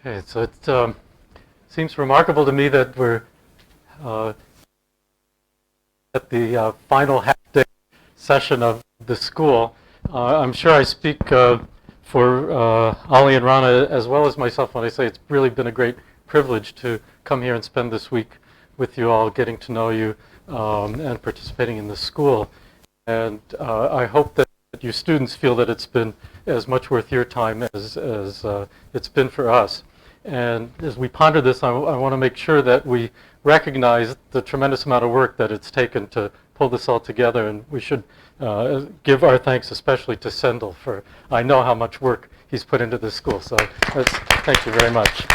Okay, so it seems remarkable to me that we're at the final half-day session of the school. I'm sure I speak for Ollie and Rana as well as myself when I say it's really been a great privilege to come here and spend this week with you all, getting to know you and participating in the school. And I hope that you students feel that it's been as much worth your time as it's been for us. And as we ponder this, I want to make sure that we recognize the tremendous amount of work that it's taken to pull this all together, and we should give our thanks especially to Sendel for, I know how much work he's put into this school, so thank you very much.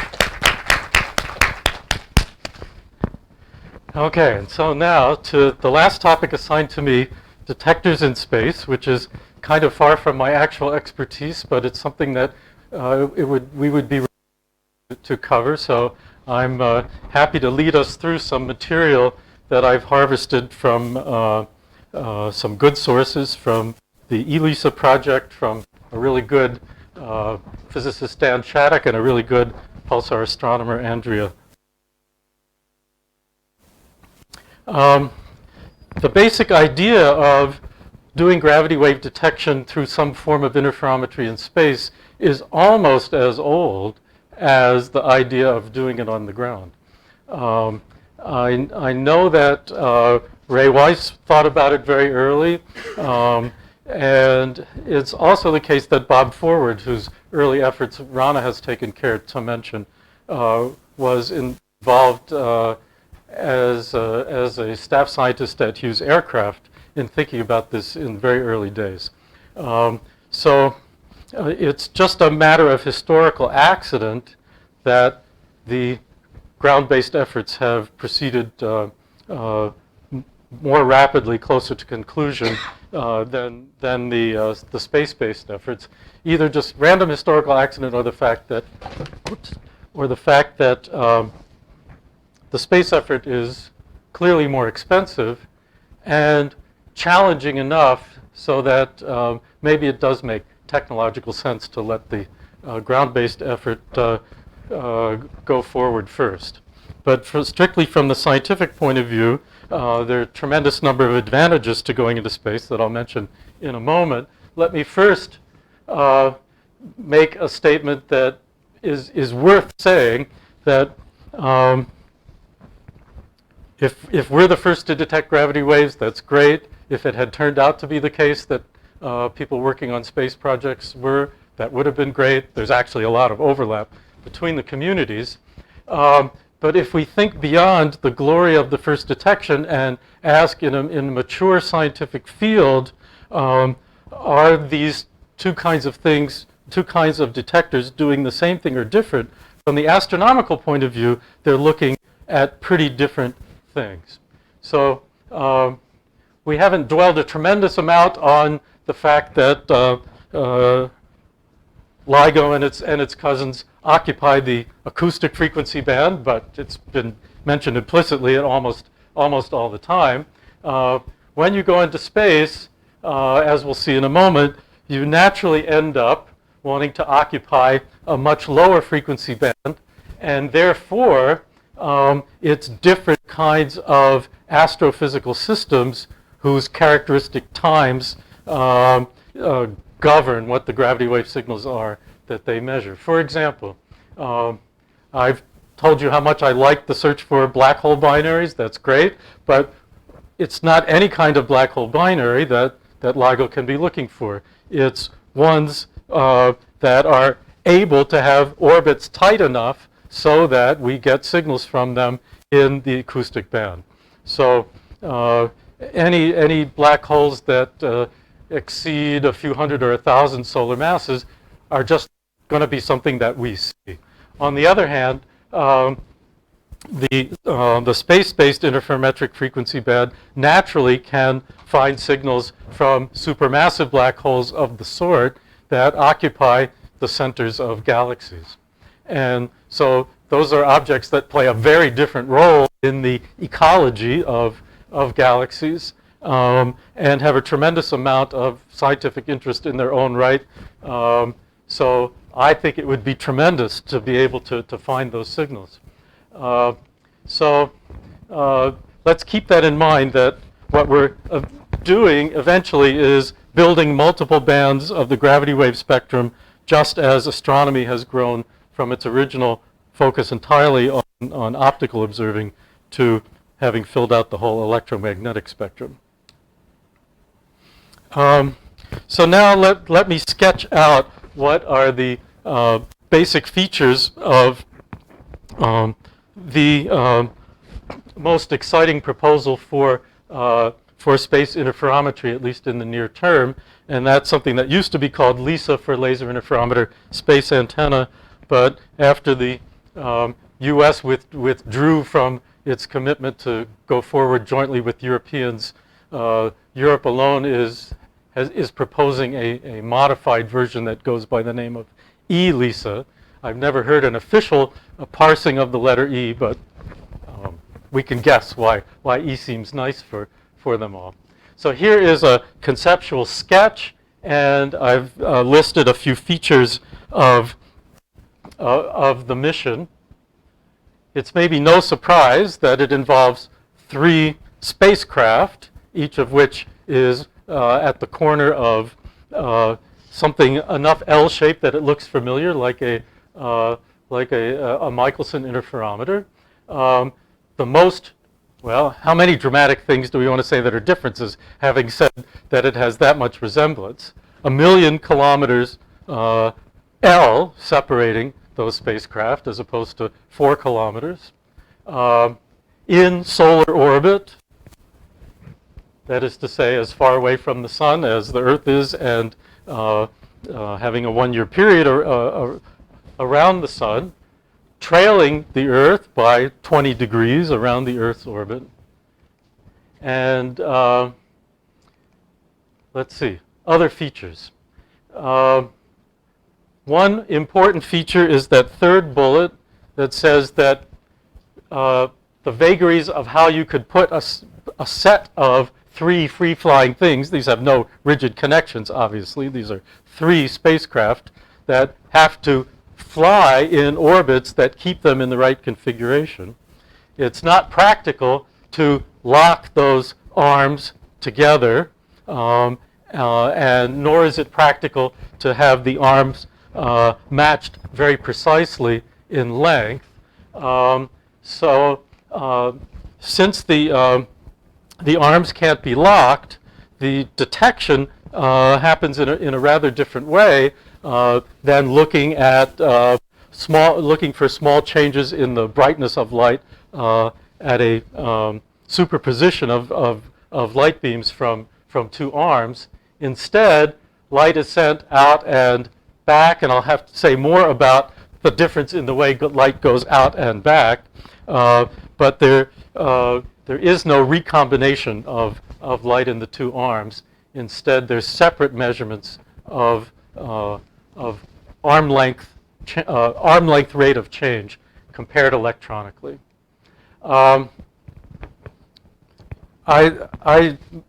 Okay, and so now to the last topic assigned to me, detectors in space, which is kind of far from my actual expertise, but it's something that we would be to cover. So I'm happy to lead us through some material that I've harvested from some good sources, from the ELISA project, from a really good physicist Dan Shattuck, and a really good pulsar astronomer Andrea. The basic idea of doing gravity wave detection through some form of interferometry in space is almost as old as the idea of doing it on the ground. I know that Ray Weiss thought about it very early, and it's also the case that Bob Forward, whose early efforts Rana has taken care to mention, was involved as a staff scientist at Hughes Aircraft in thinking about this in very early days. It's just a matter of historical accident that the ground-based efforts have proceeded more rapidly, closer to conclusion than the space-based efforts. Either just random historical accident, or the fact that, the space effort is clearly more expensive and challenging enough so that maybe it does make technological sense to let the ground-based effort go forward first. But strictly from the scientific point of view, there are a tremendous number of advantages to going into space that I'll mention in a moment. Let me first make a statement that is worth saying, that if we're the first to detect gravity waves, that's great. If it had turned out to be the case that people working on space projects were, that would have been great. There's actually a lot of overlap between the communities. But if we think beyond the glory of the first detection and ask in a mature scientific field, are these two kinds of things, two kinds of detectors doing the same thing or different? From the astronomical point of view, they're looking at pretty different things. So we haven't dwelled a tremendous amount on the fact that LIGO and its cousins occupy the acoustic frequency band, but it's been mentioned implicitly at almost all the time. When you go into space, as we'll see in a moment, you naturally end up wanting to occupy a much lower frequency band, and therefore it's different kinds of astrophysical systems whose characteristic times govern what the gravity wave signals are that they measure. For example, I've told you how much I like the search for black hole binaries. That's great, but it's not any kind of black hole binary that LIGO can be looking for. It's ones that are able to have orbits tight enough so that we get signals from them in the acoustic band. So any black holes that exceed a few hundred or 1,000 solar masses are just going to be something that we see. On the other hand, the space-based interferometric frequency band naturally can find signals from supermassive black holes of the sort that occupy the centers of galaxies. And so those are objects that play a very different role in the ecology of galaxies, and have a tremendous amount of scientific interest in their own right. So I think it would be tremendous to be able to find those signals. So let's keep that in mind, that what we're doing eventually is building multiple bands of the gravity wave spectrum, just as astronomy has grown from its original focus entirely on optical observing to having filled out the whole electromagnetic spectrum. So now let me sketch out what are the basic features of the most exciting proposal for space interferometry, at least in the near term, and that's something that used to be called LISA for Laser Interferometer Space Antenna, but after the U.S. withdrew from its commitment to go forward jointly with Europeans, Europe alone is proposing a modified version that goes by the name of ELISA. I've never heard an official parsing of the letter E, but we can guess why E seems nice for them all. So here is a conceptual sketch, and I've listed a few features of the mission. It's maybe no surprise that it involves 3 spacecraft, each of which is at the corner of something enough L-shaped that it looks familiar, like a Michelson interferometer. The most, well, how many dramatic things do we want to say that are differences, having said that it has that much resemblance? 1 million kilometers L separating those spacecraft as opposed to 4 kilometers. In solar orbit, that is to say, as far away from the sun as the Earth is, and having a 1-year period around the sun, trailing the Earth by 20 degrees around the Earth's orbit. And let's see, other features. One important feature is that third bullet that says that the vagaries of how you could put a set of 3 free-flying things. These have no rigid connections, obviously. These are 3 spacecraft that have to fly in orbits that keep them in the right configuration. It's not practical to lock those arms together, and nor is it practical to have the arms matched very precisely in length. Since the arms can't be locked, the detection happens in a rather different way than looking at looking for small changes in the brightness of light at a superposition of light beams from 2 arms. Instead, light is sent out and back, and I'll have to say more about the difference in the way light goes out and back. But there is no recombination of light in the 2 arms. Instead, there's separate measurements of arm length rate of change compared electronically. I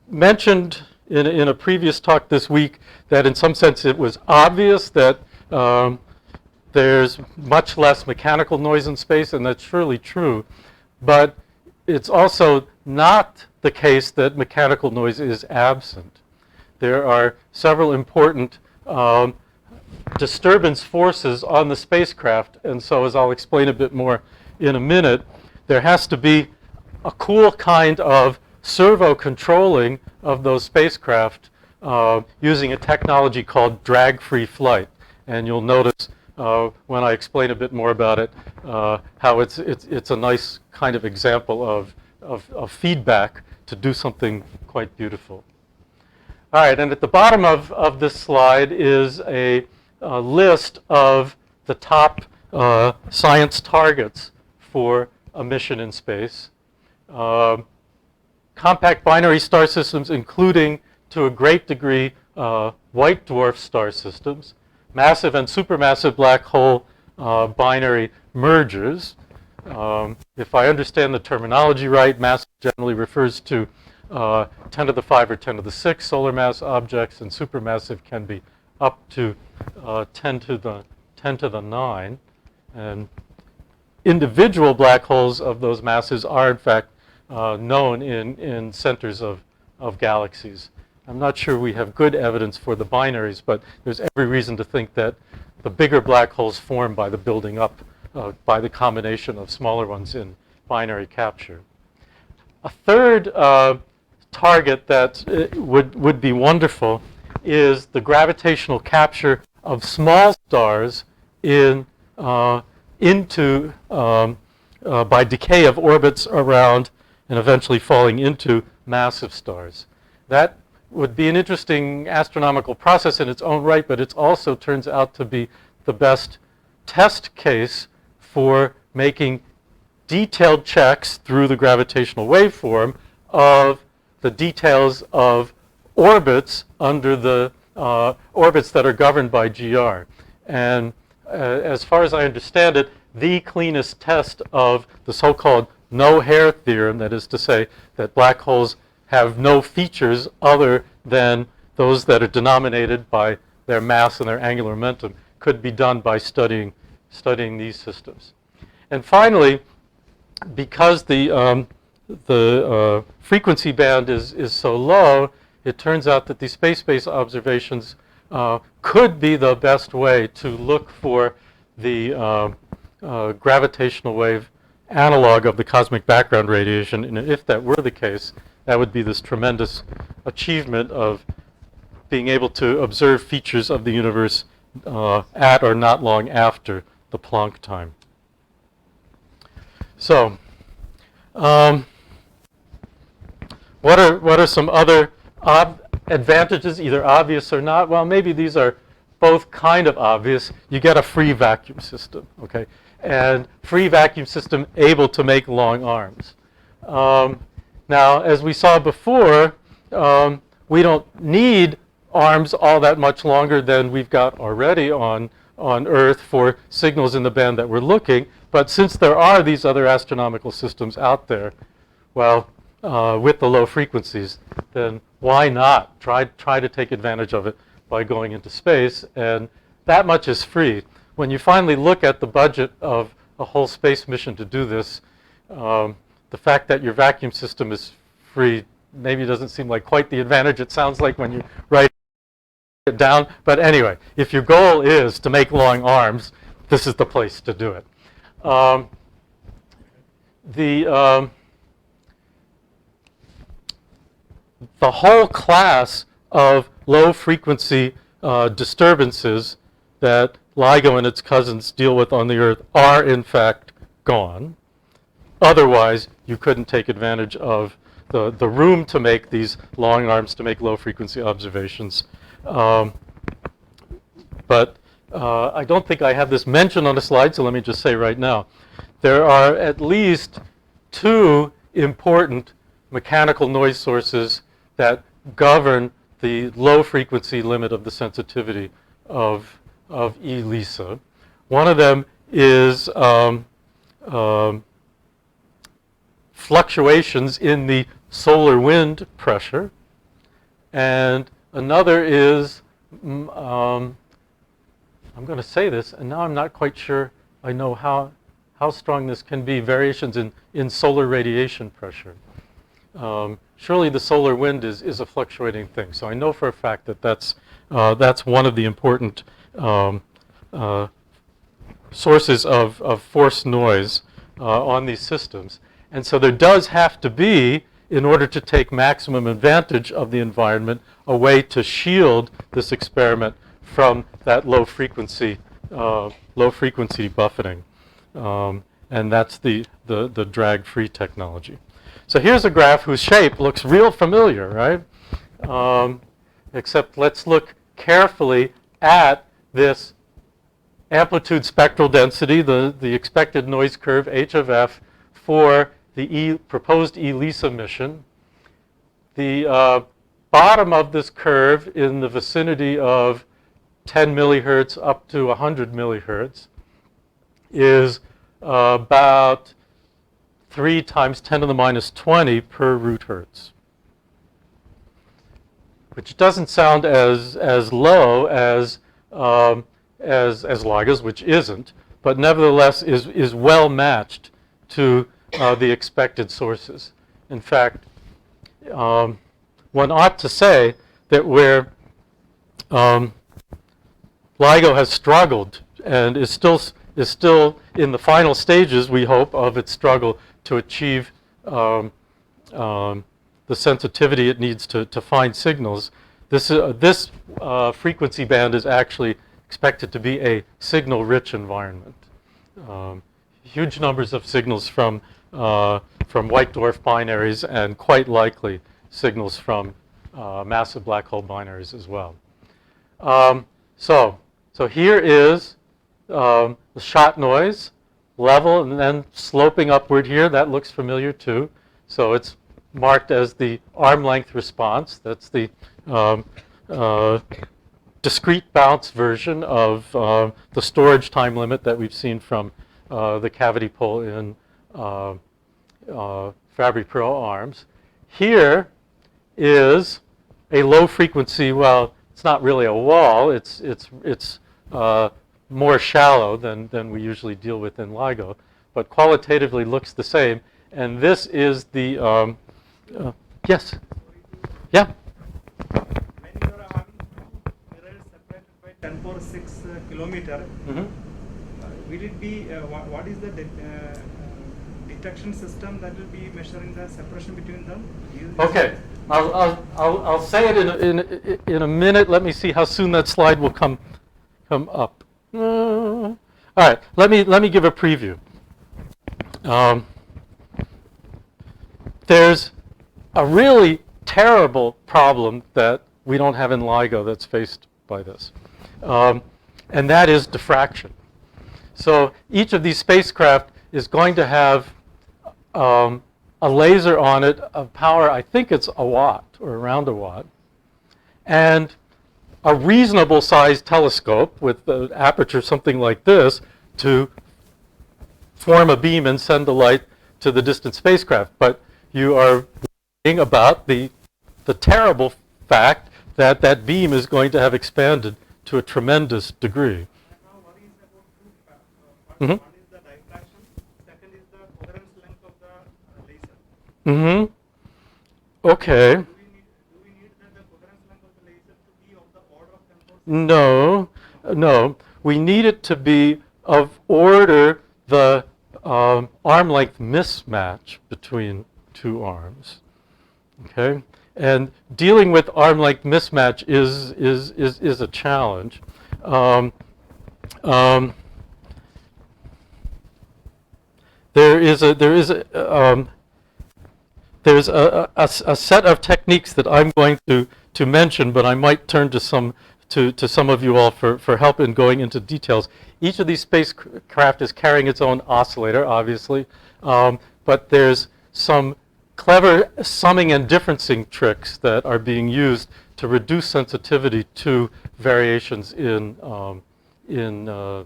mentioned in a previous talk this week that in some sense it was obvious that there's much less mechanical noise in space, and that's surely true. But it's also not the case that mechanical noise is absent. There are several important disturbance forces on the spacecraft, and so, as I'll explain a bit more in a minute, there has to be a cool kind of servo controlling of those spacecraft using a technology called drag-free flight. And you'll notice when I explain a bit more about it how it's a nice kind of example of feedback to do something quite beautiful. All right, and at the bottom of this slide is a list of the top science targets for a mission in space. Compact binary star systems, including, to a great degree, white dwarf star systems, massive and supermassive black hole binary mergers. If I understand the terminology right, massive generally refers to 10 to the 5 or 10 to the 6 solar mass objects, and supermassive can be up to 10 to 10 to the 9. And individual black holes of those masses are, in fact, known in centers of galaxies. I'm not sure we have good evidence for the binaries, but there's every reason to think that the bigger black holes form by the building up, by the combination of smaller ones in binary capture. A third target that would be wonderful is the gravitational capture of small stars into by decay of orbits around and eventually falling into massive stars. That would be an interesting astronomical process in its own right, but it also turns out to be the best test case for making detailed checks through the gravitational waveform of the details of orbits under the orbits that are governed by GR. And as far as I understand it, the cleanest test of the so-called no-hair theorem, that is to say that black holes have no features other than those that are denominated by their mass and their angular momentum, could be done by studying these systems. And finally, because the frequency band is so low, it turns out that these space-based observations could be the best way to look for the gravitational wave analog of the cosmic background radiation. And if that were the case, that would be this tremendous achievement of being able to observe features of the universe at or not long after the Planck time. So, what are some other advantages, either obvious or not? Well, maybe these are both kind of obvious. You get a free vacuum system, okay? And free vacuum system able to make long arms. Now, as we saw before, we don't need arms all that much longer than we've got already on Earth for signals in the band that we're looking. But since there are these other astronomical systems out there, well, with the low frequencies, then why not try to take advantage of it by going into space? And that much is free. When you finally look at the budget of a whole space mission to do this, the fact that your vacuum system is free maybe doesn't seem like quite the advantage it sounds like when you write it down. But anyway, if your goal is to make long arms, this is the place to do it. The whole class of low frequency disturbances that LIGO and its cousins deal with on the Earth are in fact gone. Otherwise, you couldn't take advantage of the room to make these long arms to make low frequency observations. But I don't think I have this mentioned on the slide, so let me just say right now. There are at least two important mechanical noise sources that govern the low frequency limit of the sensitivity of ELISA. One of them is fluctuations in the solar wind pressure, and another is, I'm going to say this, and now I'm not quite sure I know how strong this can be, variations in solar radiation pressure. Surely the solar wind is a fluctuating thing, so I know for a fact that that's one of the important sources of force noise on these systems. And so there does have to be, in order to take maximum advantage of the environment, a way to shield this experiment from that low frequency buffeting. And that's the drag-free technology. So here's a graph whose shape looks real familiar, right? Except let's look carefully at this amplitude spectral density, the expected noise curve, H of F, for the proposed ELISA mission. The bottom of this curve in the vicinity of 10 millihertz up to 100 millihertz is about 3 times 10 to the minus 20 per root hertz, which doesn't sound as low as as LIGOs, which isn't, but nevertheless is well matched to the expected sources. In fact, one ought to say that where LIGO has struggled and is still in the final stages, we hope, of its struggle to achieve the sensitivity it needs to find signals. This frequency band is actually expected to be a signal-rich environment. Huge numbers of signals from white dwarf binaries, and quite likely signals from massive black hole binaries as well. So here is the shot noise level, and then sloping upward here. That looks familiar too. So it's marked as the arm length response. That's the discrete bounce version of the storage time limit that we've seen from the cavity pole in Fabry-Perot arms. Here is a low frequency, well, it's not really a wall, it's more shallow than we usually deal with in LIGO, but qualitatively looks the same. And this is the, yes? Yeah? When you are having two mirrors separated by 10 power 6 kilometer, will it be, what is the detection system that will be measuring the separation between them? Okay, I'll say it in a minute. Let me see how soon that slide will come up. All right, let me give a preview. There's a really terrible problem that we don't have in LIGO that's faced by this, and that is diffraction. So each of these spacecraft is going to have a laser on it of power, I think it's a watt or around a watt, and a reasonable sized telescope with the aperture something like this to form a beam and send the light to the distant spacecraft. But you are worrying about the terrible fact that that beam is going to have expanded to a tremendous degree. One is the diffraction, second is the coherence length of the laser. Okay. Do we need the coherence length of the laser to be of the order of 10 power 6? No. We need it to be of order the arm length mismatch between two arms. Okay, and dealing with arm length mismatch is a challenge. There's a set of techniques that I'm going to mention, but I might turn to some of you all for help in going into details. Each of these spacecraft is carrying its own oscillator, obviously, but there's some clever summing and differencing tricks that are being used to reduce sensitivity to variations in the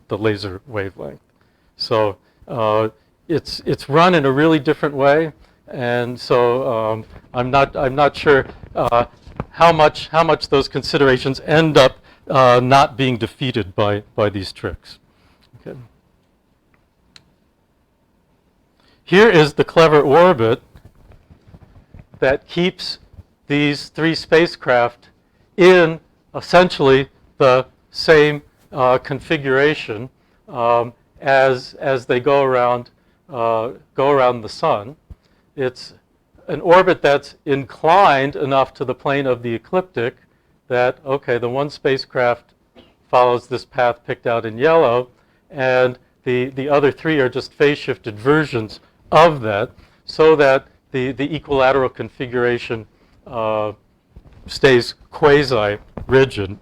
laser wavelength. So it's run in a really different way, and so I'm not sure how much those considerations end up not being defeated by these tricks. Okay. Here is the clever orbit that keeps these three spacecraft in essentially the same configuration as they go around the sun. It's an orbit that's inclined enough to the plane of the ecliptic that, okay, the one spacecraft follows this path picked out in yellow, and the other three are just phase-shifted versions of that, so that the equilateral configuration stays quasi-rigid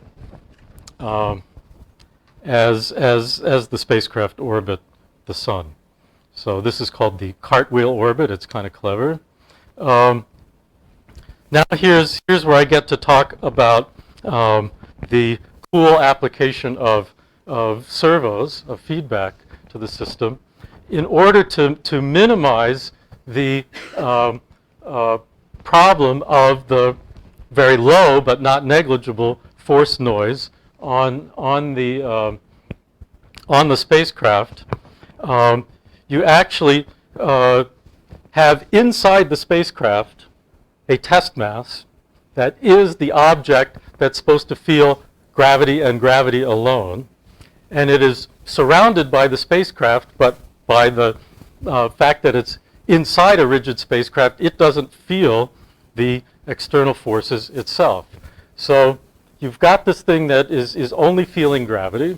as the spacecraft orbit the sun. So this is called the cartwheel orbit. It's kind of clever. Now here's where I get to talk about the cool application of servos, of feedback to the system, in order to minimize the problem of the very low but not negligible force noise on the spacecraft, you actually have inside the spacecraft a test mass that is the object that's supposed to feel gravity and gravity alone. And it is surrounded by the spacecraft, but by the fact that it's inside a rigid spacecraft, it doesn't feel the external forces itself. So you've got this thing that is only feeling gravity,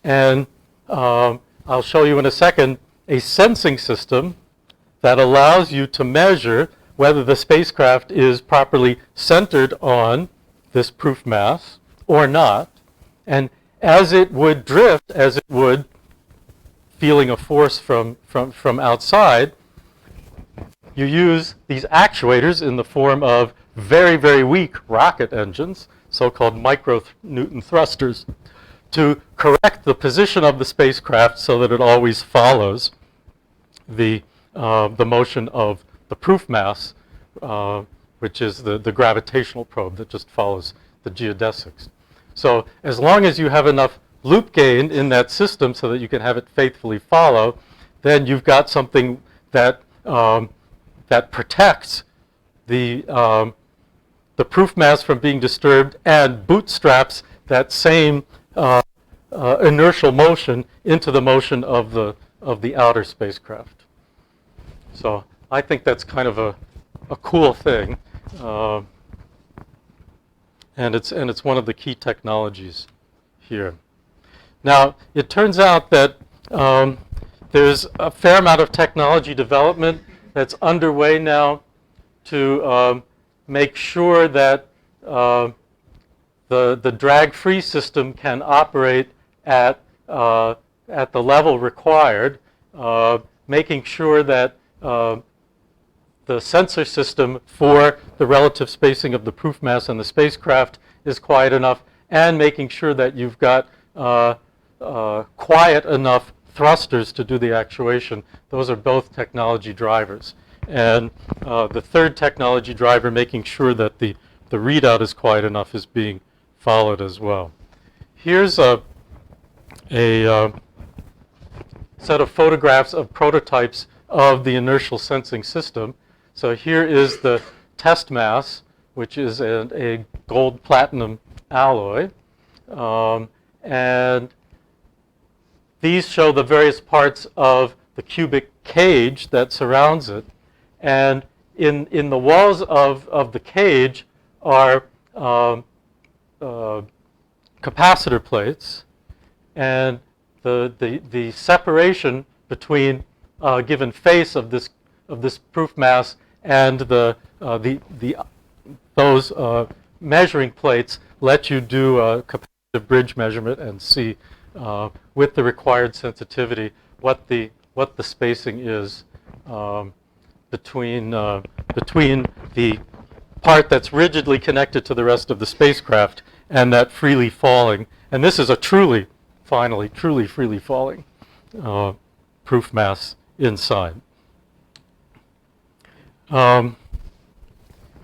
and I'll show you in a second a sensing system that allows you to measure whether the spacecraft is properly centered on this proof mass or not. And as it would drift, as it would feeling a force from outside, you use these actuators in the form of very, very weak rocket engines, so-called micronewton thrusters, to correct the position of the spacecraft so that it always follows the motion of the proof mass, which is the gravitational probe that just follows the geodesics. So as long as you have enough loop gain in that system so that you can have it faithfully follow, then you've got something that that protects the proof mass from being disturbed and bootstraps that same inertial motion into the motion of the outer spacecraft. So I think that's kind of a cool thing, and it's one of the key technologies here. Now it turns out that there's a fair amount of technology development that's underway now to make sure that the drag-free system can operate at the level required, making sure that the sensor system for the relative spacing of the proof mass and the spacecraft is quiet enough, and making sure that you've got quiet enough thrusters to do the actuation. Those are both technology drivers. And the third technology driver, making sure that the readout is quiet enough, is being followed as well. Here's a set of photographs of prototypes of the inertial sensing system. So here is the test mass, which is a gold-platinum alloy. And these show the various parts of the cubic cage that surrounds it. And in the walls of the cage are capacitor plates, and the separation between a given face of this proof mass and those measuring plates let you do a capacitive bridge measurement and see with the required sensitivity what the spacing is between the part that's rigidly connected to the rest of the spacecraft and that freely falling. And this is a truly freely falling proof mass inside.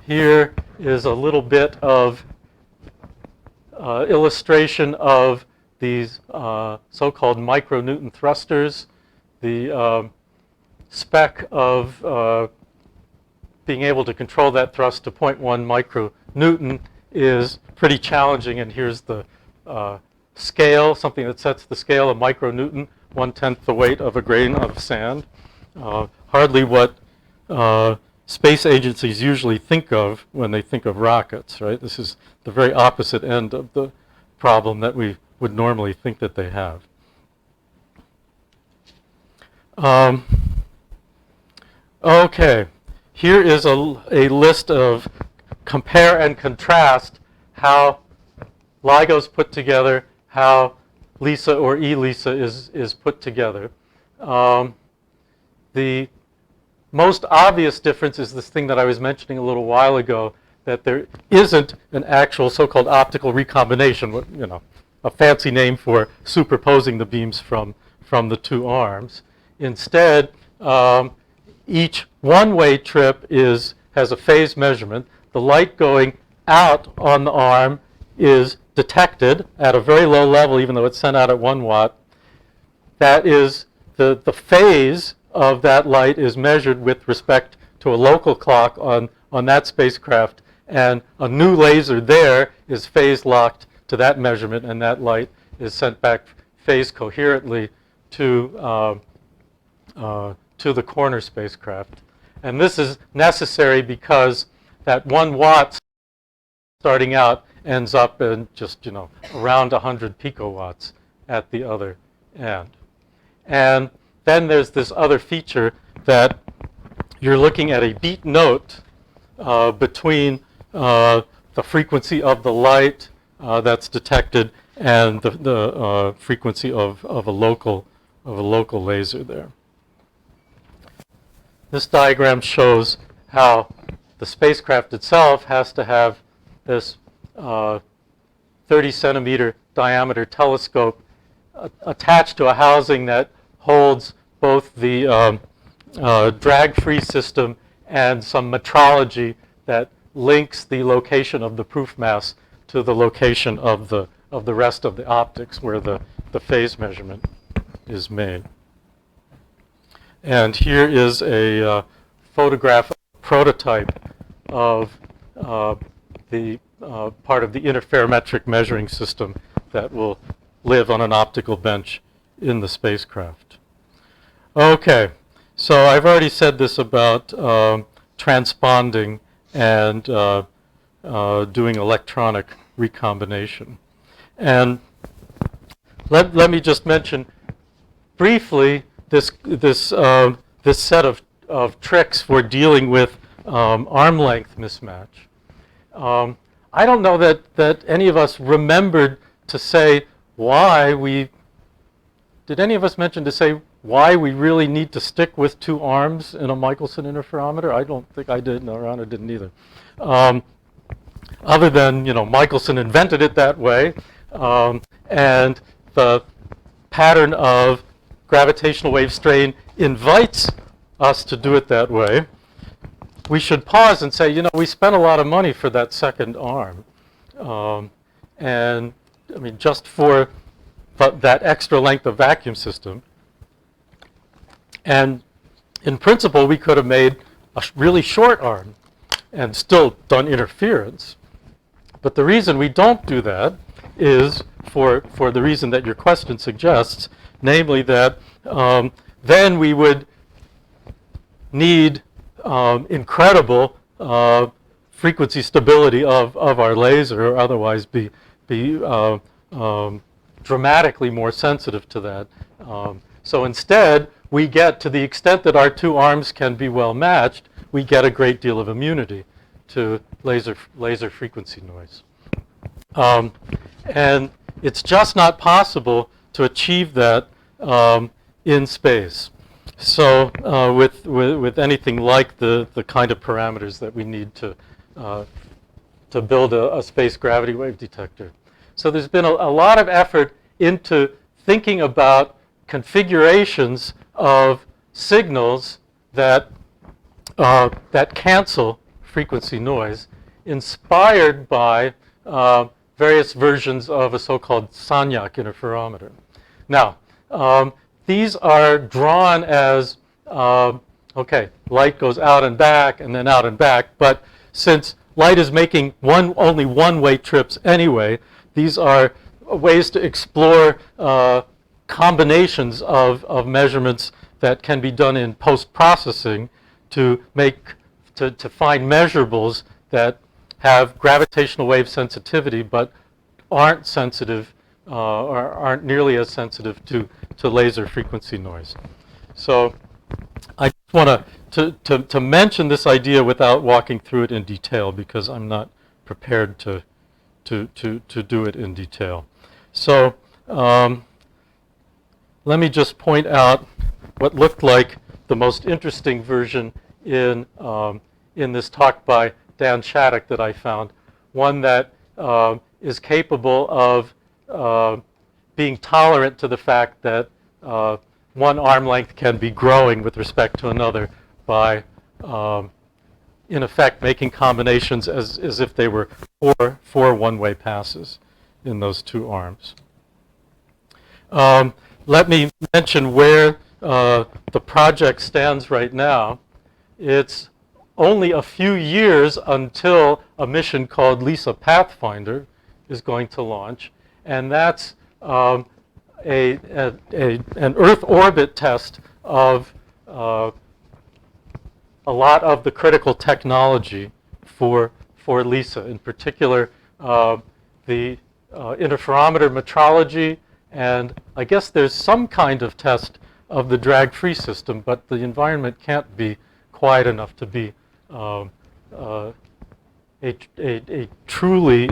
Here is a little bit of illustration of these so-called micronewton thrusters. The spec of being able to control that thrust to 0.1 micronewton is pretty challenging, and here's the scale, something that sets the scale of micronewton, 1/10 the weight of a grain of sand. Hardly what space agencies usually think of when they think of rockets, right? This is the very opposite end of the problem that we would normally think that they have. Okay, here is a list of compare and contrast how LIGO's put together, how LISA or ELISA is put together. The most obvious difference is this thing that I was mentioning a little while ago, that there isn't an actual so-called optical recombination, you know, a fancy name for superposing the beams from the two arms. Instead, each one-way trip has a phase measurement. The light going out on the arm is detected at a very low level, even though it's sent out at 1 watt. That is, the phase of that light is measured with respect to a local clock on that spacecraft, and a new laser there is phase locked to that measurement, and that light is sent back phase coherently to the corner spacecraft. And this is necessary because that 1 watt starting out ends up in just, around 100 picowatts at the other end. And then there's this other feature that you're looking at a beat note between the frequency of the light that's detected and the frequency of a local laser there. This diagram shows how the spacecraft itself has to have this 30 centimeter diameter telescope attached to a housing that holds both the drag-free system and some metrology that links the location of the proof mass to the location of the rest of the optics where the phase measurement is made. And here is a photograph prototype of the part of the interferometric measuring system that will live on an optical bench in the spacecraft. Okay, so I've already said this about transponding and doing electronic recombination. And let me just mention briefly this set of tricks for dealing with arm length mismatch. I don't know that any of us remembered to say why we, did any of us mention to say why we really need to stick with 2 arms in a Michelson interferometer? I don't think I did, no, Ramanna didn't either. Other than, Michelson invented it that way, and the pattern of gravitational wave strain invites us to do it that way. We should pause and say, we spent a lot of money for that second arm. And, I mean, just for that extra length of vacuum system. And in principle, we could have made a really short arm and still done interference. But the reason we don't do that is for the reason that your question suggests, namely that then we would need incredible frequency stability of our laser, or otherwise be dramatically more sensitive to that. So instead, we get, to the extent that our 2 arms can be well matched, we get a great deal of immunity to laser frequency noise. And it's just not possible to achieve that in space. So with anything like the kind of parameters that we need to build a space gravity wave detector. So there's been a lot of effort into thinking about configurations of signals that cancel frequency noise, inspired by various versions of a so-called Sagnac interferometer. Now, these are drawn as, okay, light goes out and back and then out and back, but since light is making only one-way trips anyway, these are ways to explore combinations of measurements that can be done in post-processing to find measurables that have gravitational wave sensitivity but aren't sensitive or aren't nearly as sensitive to laser frequency noise. So I just want to mention this idea without walking through it in detail, because I'm not prepared to do it in detail. So let me just point out what looked like the most interesting version in this talk by Dan Shattuck that I found, one that is capable of being tolerant to the fact that one arm length can be growing with respect to another by, in effect, making combinations as if they were four one-way passes in those two arms. Let me mention where the project stands right now. It's only a few years until a mission called LISA Pathfinder is going to launch, and that's an Earth orbit test of a lot of the critical technology for LISA, in particular the interferometer metrology, and I guess there's some kind of test of the drag-free system, but the environment can't be quiet enough to be a truly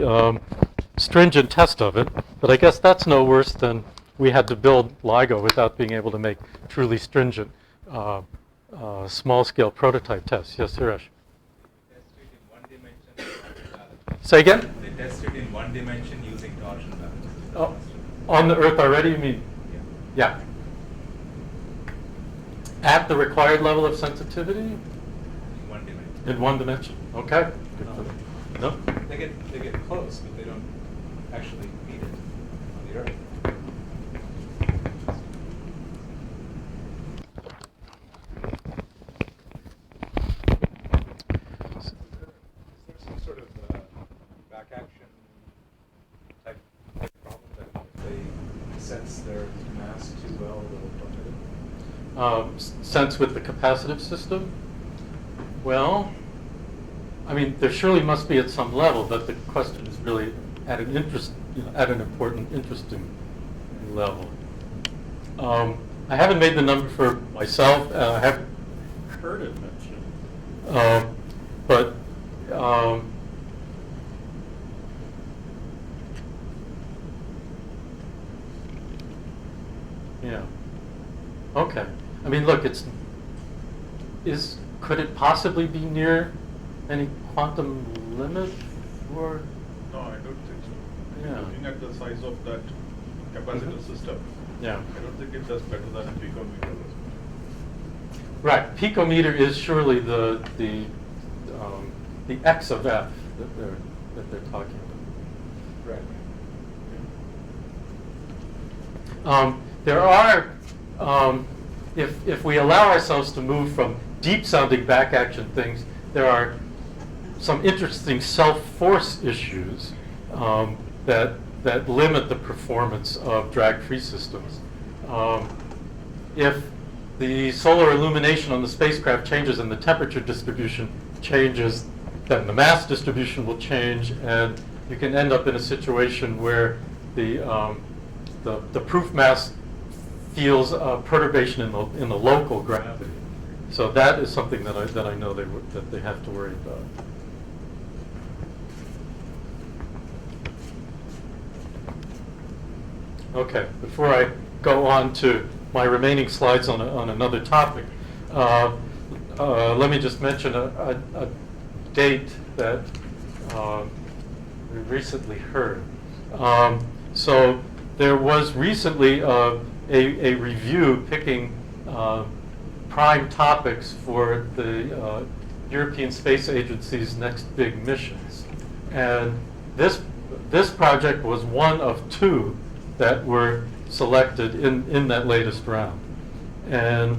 stringent test of it. But I guess that's no worse than we had to build LIGO without being able to make truly stringent small-scale prototype tests. Yes, Suresh? Say again? They tested in one dimension using torsion balance. Oh, on the Earth already, you mean? Yeah. At the required level of sensitivity? In one dimension. In one dimension. Okay. Good for them. No? They get close, but they don't actually meet it on the Earth. Is there some sort of back action type problem that if they sense their mass too well, they'll plummet it? Sense with the capacitive system? Well, I mean, there surely must be at some level, but the question is really at an important, interesting level. I haven't made the number for myself. I haven't heard it mentioned, but yeah. Okay. I mean, look, could it possibly be near any quantum limit, or? No, I don't think so. Yeah. Looking at the size of that capacitor system, Yeah. I don't think it does better than a picometer. Right. Picometer is surely the x of f that they're talking about. Right. There are, if we allow ourselves to move from deep-sounding back-action things, there are some interesting self-force issues that limit the performance of drag-free systems. If the solar illumination on the spacecraft changes and the temperature distribution changes, then the mass distribution will change, and you can end up in a situation where the proof mass feels perturbation in the local gravity. So that is something that I know that they have to worry about. Okay, before I go on to my remaining slides on another topic, let me just mention a date that we recently heard. So there was recently a review picking prime topics for the European Space Agency's next big missions. And this project was one of two that were selected in that latest round. And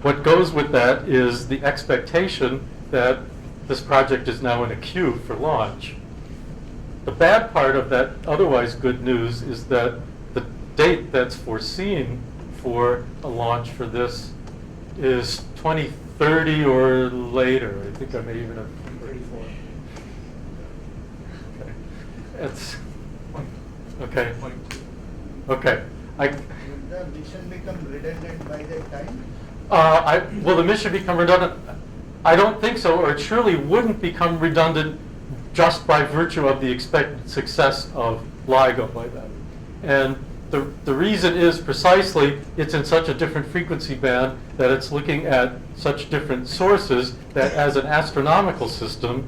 what goes with that is the expectation that this project is now in a queue for launch. The bad part of that otherwise good news is that the date that's foreseen for a launch for this is 2030 or later. I think I may even have 34. Okay. It's okay. Okay. Will the mission become redundant by that time? Will the mission become redundant? I don't think so, or it surely wouldn't become redundant just by virtue of the expected success of LIGO by then. And the reason is precisely it's in such a different frequency band that it's looking at such different sources that as an astronomical system,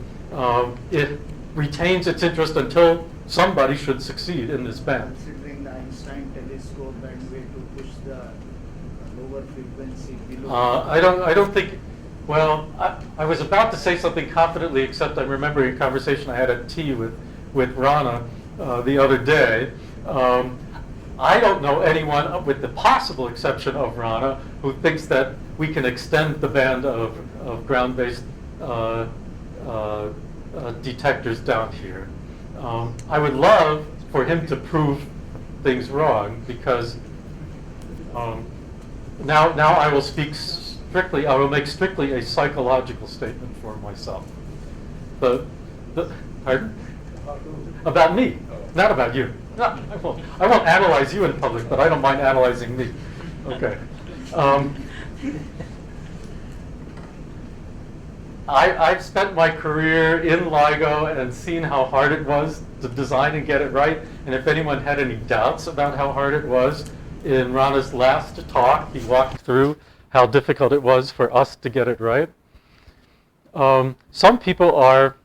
it retains its interest until somebody should succeed in this band. Considering the Einstein telescope and way to push the lower frequency below. I don't think. Well, I was about to say something confidently, except I'm remembering a conversation I had at tea with Rana, the other day. I don't know anyone, with the possible exception of Rana, who thinks that we can extend the band of ground-based detectors down here. I would love for him to prove things wrong, because now I will speak strictly, I will make strictly a psychological statement for myself. Pardon? About me, not about you. No, I won't analyze you in public, but I don't mind analyzing me. Okay. I've spent my career in LIGO and seen how hard it was to design and get it right. And if anyone had any doubts about how hard it was, in Rana's last talk, he walked through how difficult it was for us to get it right. Some people are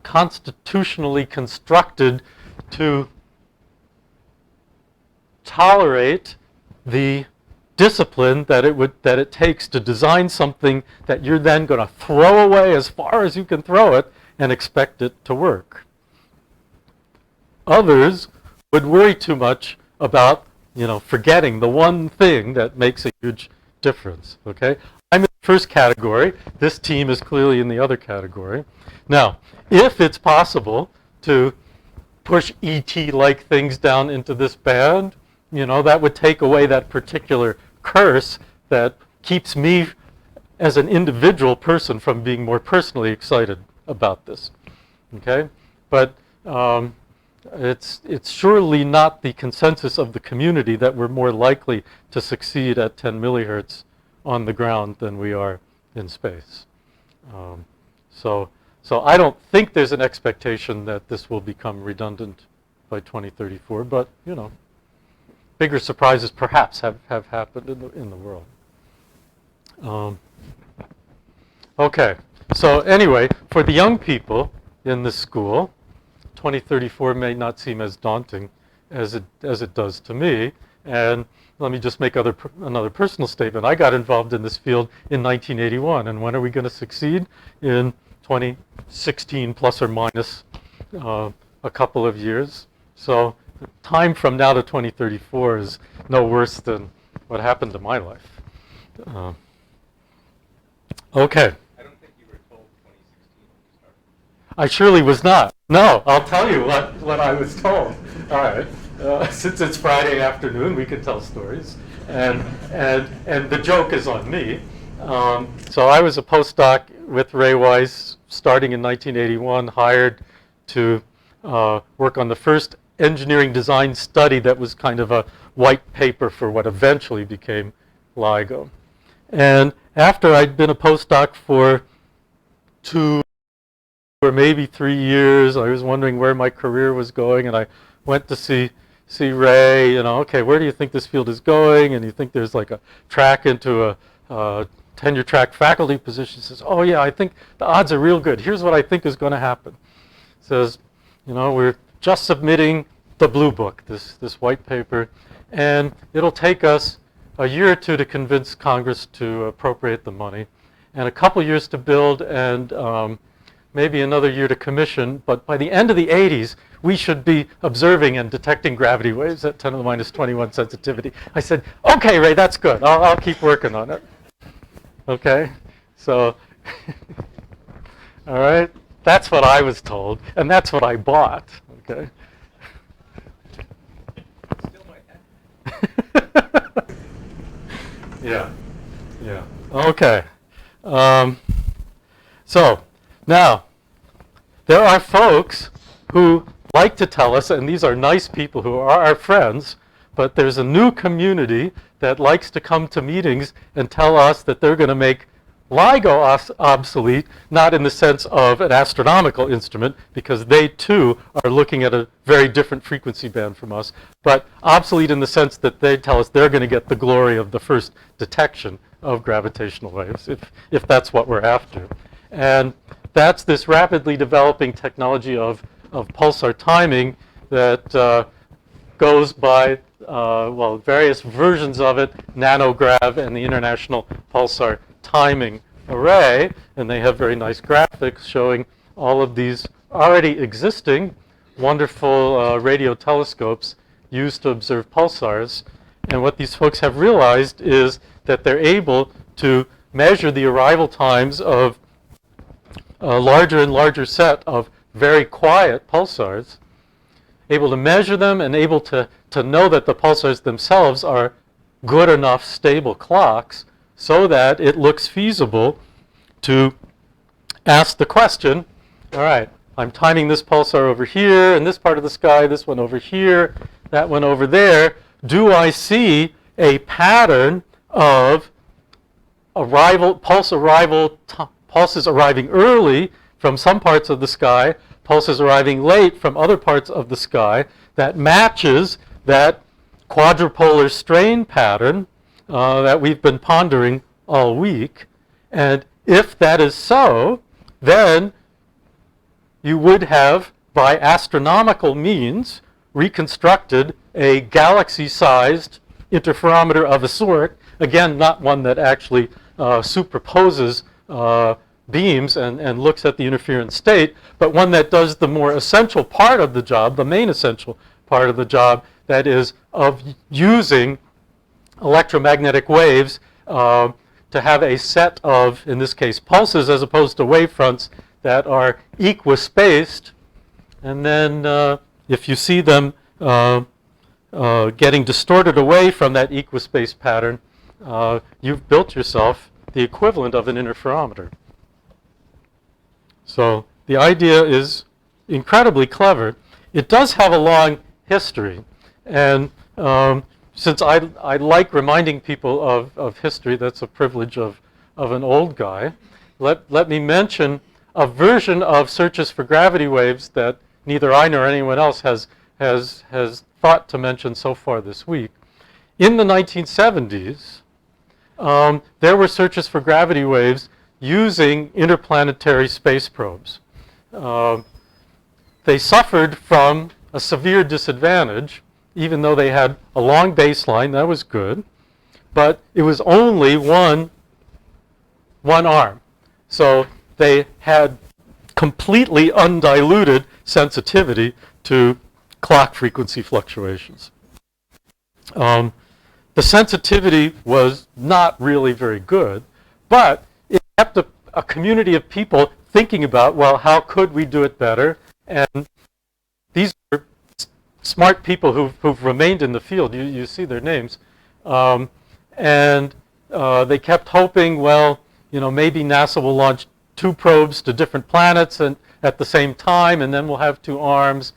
constitutionally constructed to tolerate the discipline that it takes to design something that you're then going to throw away as far as you can throw it and expect it to work. Others would worry too much about, forgetting the one thing that makes a huge difference. Okay, I'm in the first category. This team is clearly in the other category. Now, if it's possible to push ET-like things down into this band, that would take away that particular curse that keeps me as an individual person from being more personally excited about this. Okay, but it's surely not the consensus of the community that we're more likely to succeed at 10 millihertz on the ground than we are in space. So I don't think there's an expectation that this will become redundant by 2034, but bigger surprises perhaps have happened in the world. Okay, so anyway, for the young people in the school, 2034 may not seem as daunting as it does to me. And let me just make another personal statement. I got involved in this field in 1981, and when are we going to succeed? In 2016, plus or minus a couple of years. So the time from now to 2034 is no worse than what happened to my life. Okay. I don't think you were told 2016 when you started. I surely was not. No, I'll tell you what I was told. All right. Since it's Friday afternoon, we can tell stories. And the joke is on me. So I was a postdoc with Ray Weiss starting in 1981, hired to work on the first engineering design study that was kind of a white paper for what eventually became LIGO. And after I'd been a postdoc for 2 or maybe 3 years, I was wondering where my career was going, and I went to see Ray, okay, where do you think this field is going? And you think there's like a track into a tenure track faculty position. He says, oh yeah, I think the odds are real good. Here's what I think is going to happen. He says, we're just submitting the blue book, this white paper, and it'll take us a year or two to convince Congress to appropriate the money, and a couple years to build, and maybe another year to commission. But by the end of the 80s, we should be observing and detecting gravity waves at 10 to the minus 21 sensitivity. I said, okay, Ray, that's good. I'll keep working on it. Okay, so, all right, that's what I was told, and that's what I bought. Okay. Still might happen. Yeah. Okay. So now there are folks who like to tell us, and these are nice people who are our friends, but there's a new community that likes to come to meetings and tell us that they're going to make LIGO obsolete, not in the sense of an astronomical instrument, because they too are looking at a very different frequency band from us, but obsolete in the sense that they tell us they're going to get the glory of the first detection of gravitational waves, if that's what we're after. And that's this rapidly developing technology of pulsar timing that goes by, various versions of it, nanograv and the International Pulsar Timing Array, and they have very nice graphics showing all of these already existing wonderful radio telescopes used to observe pulsars. And what these folks have realized is that they're able to measure the arrival times of a larger and larger set of very quiet pulsars, able to measure them and able to know that the pulsars themselves are good enough stable clocks so that it looks feasible to ask the question, all right, I'm timing this pulsar over here in this part of the sky, this one over here, that one over there. Do I see a pattern of pulses arriving early from some parts of the sky, pulses arriving late from other parts of the sky that matches that quadrupolar strain pattern that we've been pondering all week? And if that is so, then you would have, by astronomical means, reconstructed a galaxy-sized interferometer of a sort. Again, not one that actually superposes beams and looks at the interference state, but one that does the more essential part of the job, the main essential part of the job, that is of using electromagnetic waves to have a set of, in this case, pulses as opposed to wavefronts that are equispaced. And then if you see them getting distorted away from that equispaced pattern, you've built yourself the equivalent of an interferometer. So the idea is incredibly clever. It does have a long history. And since I like reminding people of history, that's a privilege of an old guy, let me mention a version of searches for gravity waves that neither I nor anyone else has thought to mention so far this week. In the 1970s, there were searches for gravity waves using interplanetary space probes. They suffered from a severe disadvantage, even though they had a long baseline, that was good, but it was only one arm. So they had completely undiluted sensitivity to clock frequency fluctuations. The sensitivity was not really very good, but it kept a community of people thinking about, well, how could we do it better? And these are smart people who've remained in the field. You see their names. And they kept hoping, well, maybe NASA will launch 2 probes to different planets and at the same time, and then we'll have 2 arms.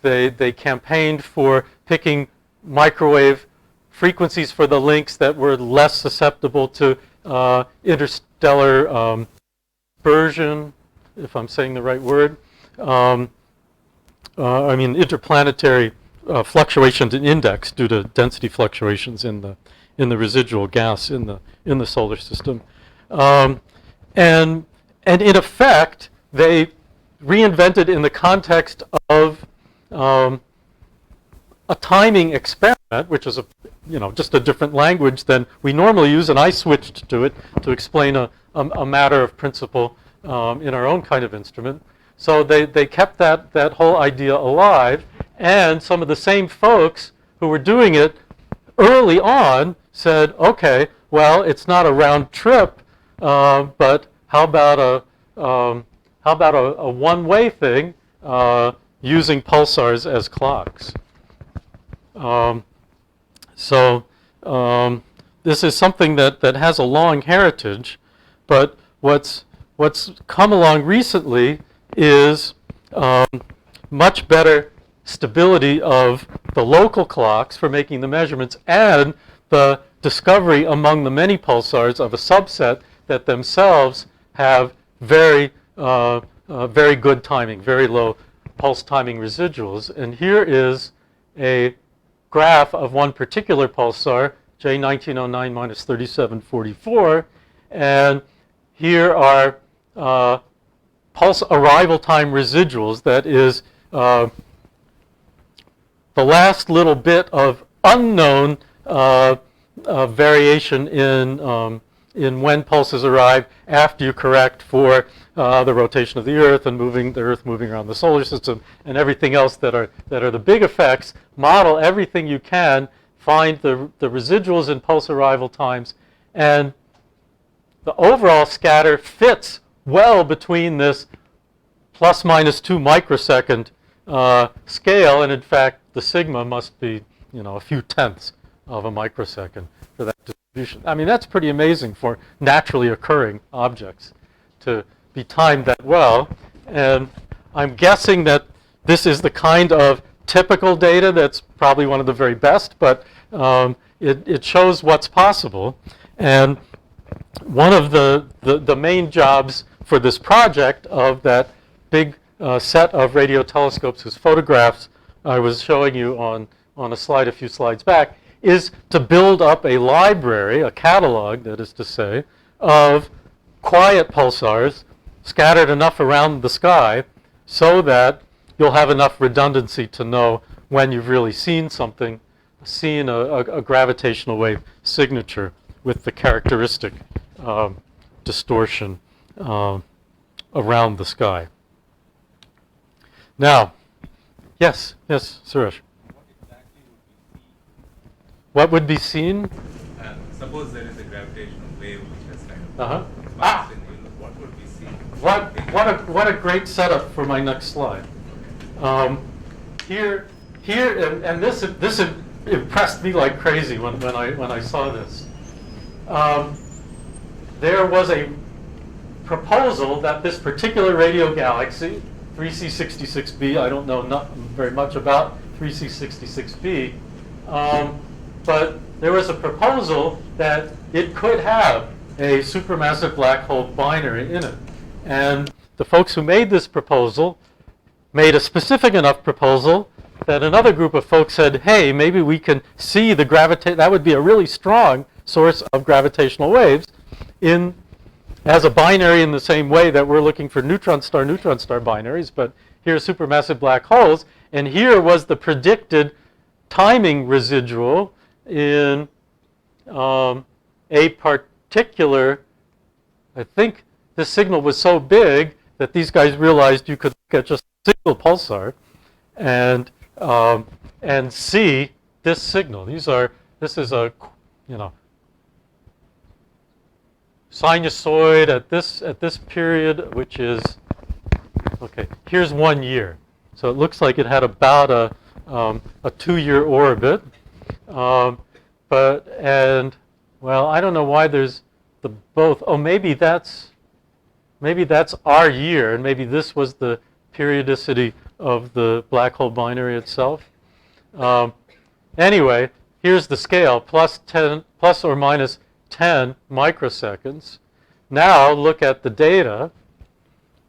They campaigned for picking microwave frequencies for the links that were less susceptible to interstellar dispersion, if I'm saying the right word. Interplanetary fluctuations in index due to density fluctuations in the residual gas in the solar system. And in effect, they reinvented in the context of a timing experiment, which is just a different language than we normally use, and I switched to it to explain a matter of principle in our own kind of instrument. So they kept that whole idea alive, and some of the same folks who were doing it early on said, okay, well, it's not a round trip, but how about a one-way thing using pulsars as clocks? This is something that has a long heritage, but what's come along recently is much better stability of the local clocks for making the measurements, and the discovery among the many pulsars of a subset that themselves have very good timing, very low pulse timing residuals. And here is a graph of one particular pulsar, J1909 minus 3744, and here are pulse arrival time residuals. That is the last little bit of unknown variation in in when pulses arrive after you correct for the rotation of the Earth and the Earth moving around the solar system and everything else that are the big effects. Model everything you can, find the residuals in pulse arrival times, and the overall scatter fits well between this plus minus 2 microsecond scale, and in fact the sigma must be, you know, a few tenths of a microsecond for that distribution. I mean, that's pretty amazing for naturally occurring objects to be timed that well. And I'm guessing that this is the kind of typical data that's probably one of the very best, but it shows what's possible. And one of the main jobs for this project of that big set of radio telescopes whose photographs I was showing you on a slide a few slides back is to build up a library, a catalog, that is to say, of quiet pulsars scattered enough around the sky so that you'll have enough redundancy to know when you've really seen something, seen a gravitational wave signature with the characteristic distortion around the sky. Now, yes, Suresh. What would be seen? Suppose there is a gravitational wave which has kind of Uh-huh. passed in the universe, what would be seen? What a great setup for my next slide. Here, and this impressed me like crazy when I saw this. There was a proposal that this particular radio galaxy, 3C66b, I don't know very much about 3C66b, but there was a proposal that it could have a supermassive black hole binary in it. And the folks who made this proposal made a specific enough proposal that another group of folks said, hey, maybe we can see the that would be a really strong source of gravitational waves as a binary in the same way that we're looking for neutron star binaries, but here's supermassive black holes, and here was the predicted timing residual in a particular, I think this signal was so big that these guys realized you could look at just a single pulsar and see this signal. This is a, you know, sinusoid at this period, which is, okay, here's 1 year. So it looks like it had about a 2-year orbit. Well, I don't know why there's the both. Oh, maybe that's our year, and maybe this was the periodicity of the black hole binary itself. Anyway, here's the scale, plus or minus 10 microseconds. Now look at the data.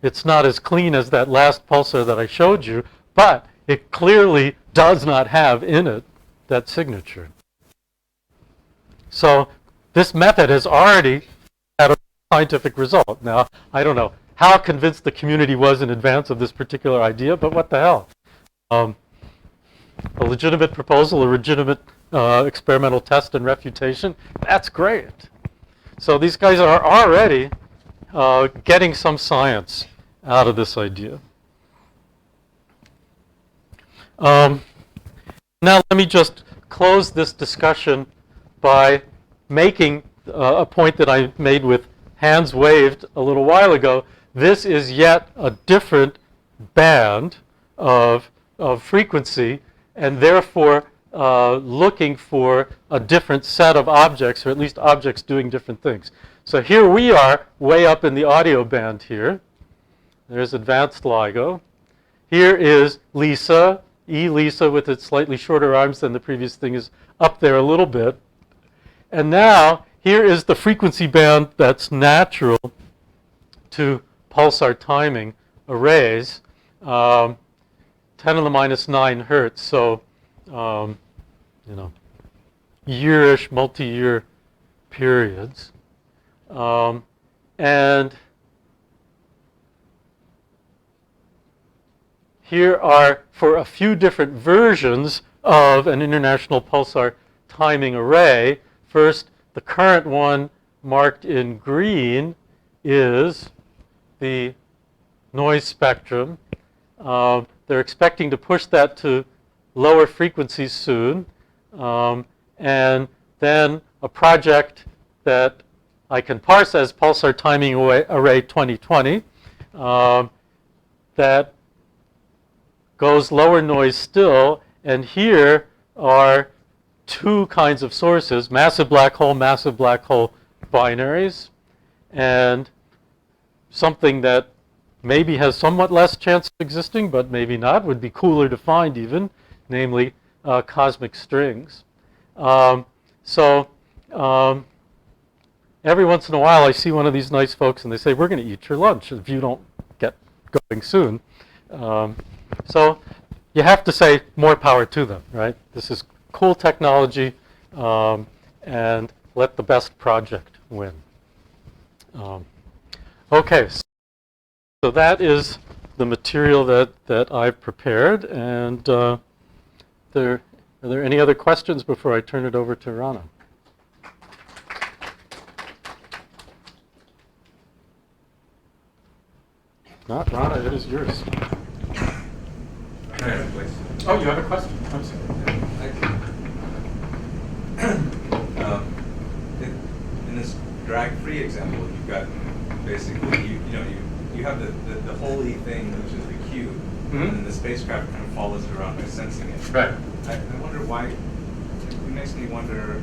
It's not as clean as that last pulsar that I showed you, but it clearly does not have in it that signature. So this method has already had a scientific result. Now, I don't know how convinced the community was in advance of this particular idea, but what the hell? A legitimate proposal, a legitimate experimental test and refutation, that's great. So these guys are already getting some science out of this idea. Now let me just close this discussion by making a point that I made with hands waved a little while ago. This is yet a different band of frequency, and therefore looking for a different set of objects, or at least objects doing different things. So here we are way up in the audio band here. There's advanced LIGO. Here is LISA. ELISA with its slightly shorter arms than the previous thing is up there a little bit. And now here is the frequency band that's natural to pulsar timing arrays, 10 to the minus 9 hertz. So, you know, yearish, multi-year periods. And here are, for a few different versions of an international pulsar timing array. First, the current one marked in green is the noise spectrum. They're expecting to push that to lower frequencies soon. And then a project that I can parse as Pulsar Timing Array 2020 that goes lower noise still. And here are two kinds of sources, massive black hole binaries, and something that maybe has somewhat less chance of existing, but maybe not, would be cooler to find even, namely cosmic strings. Every once in a while I see one of these nice folks and they say, we're going to eat your lunch if you don't get going soon. So you have to say more power to them, right? This is cool technology, and let the best project win. Okay, so that is the material that I've prepared, and are there any other questions before I turn it over to Rana? Not Rana, it is yours. I have a question. Oh, you have a question? I'm sorry. In this drag-free example, you've got basically you have the holy thing, which is the cube, Mm-hmm. and then the spacecraft kind of follows it around by sensing it. Right. I wonder why. It makes me wonder,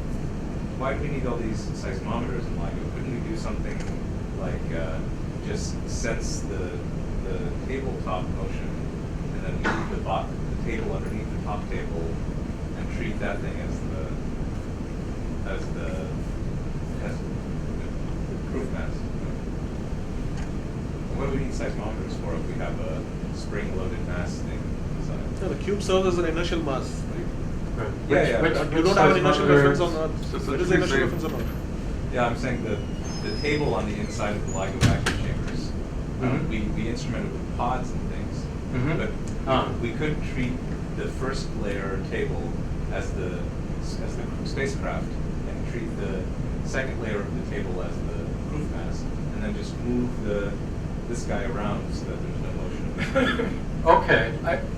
why do we need all these seismometers in LIGO? Couldn't we do something like just sense the tabletop motion and then move the table underneath the top table and treat that thing as the proof mass? What do we need seismometers for if we have a spring-loaded mass thing inside? No, the cube serves as an inertial mass, right? Yeah. You don't have an inertial reference on So Earth. what What is do the you inertial say? reference on Earth? Yeah, I'm saying the table on the inside of the LIGO vacuum chambers, Mhm. we instrumented with pods and things, Mhm. but Ah. we could treat the first layer table as the spacecraft and treat the second layer of the table as the proof mass, and then just move this guy around so that there's no motion. Okay,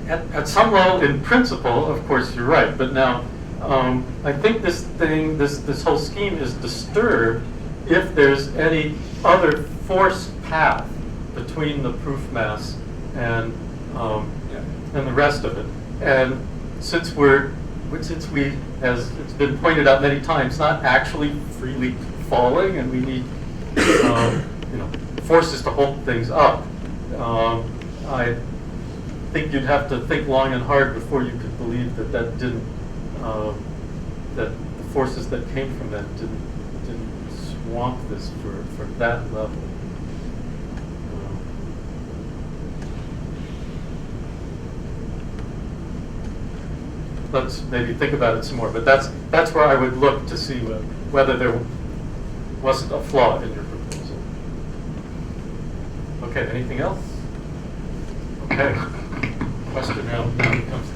at some level, in principle, of course, you're right. But now, I think this whole scheme is disturbed if there's any other force path between the proof mass and the rest of it. And since we, as it's been pointed out many times, not actually freely falling, and we need forces to hold things up. I think you'd have to think long and hard before you could believe that that the forces that came from that didn't swamp this for that level. Let's maybe think about it some more, but that's where I would look to see whether there wasn't a flaw in your proposal. Okay, anything else? Okay. Question now becomes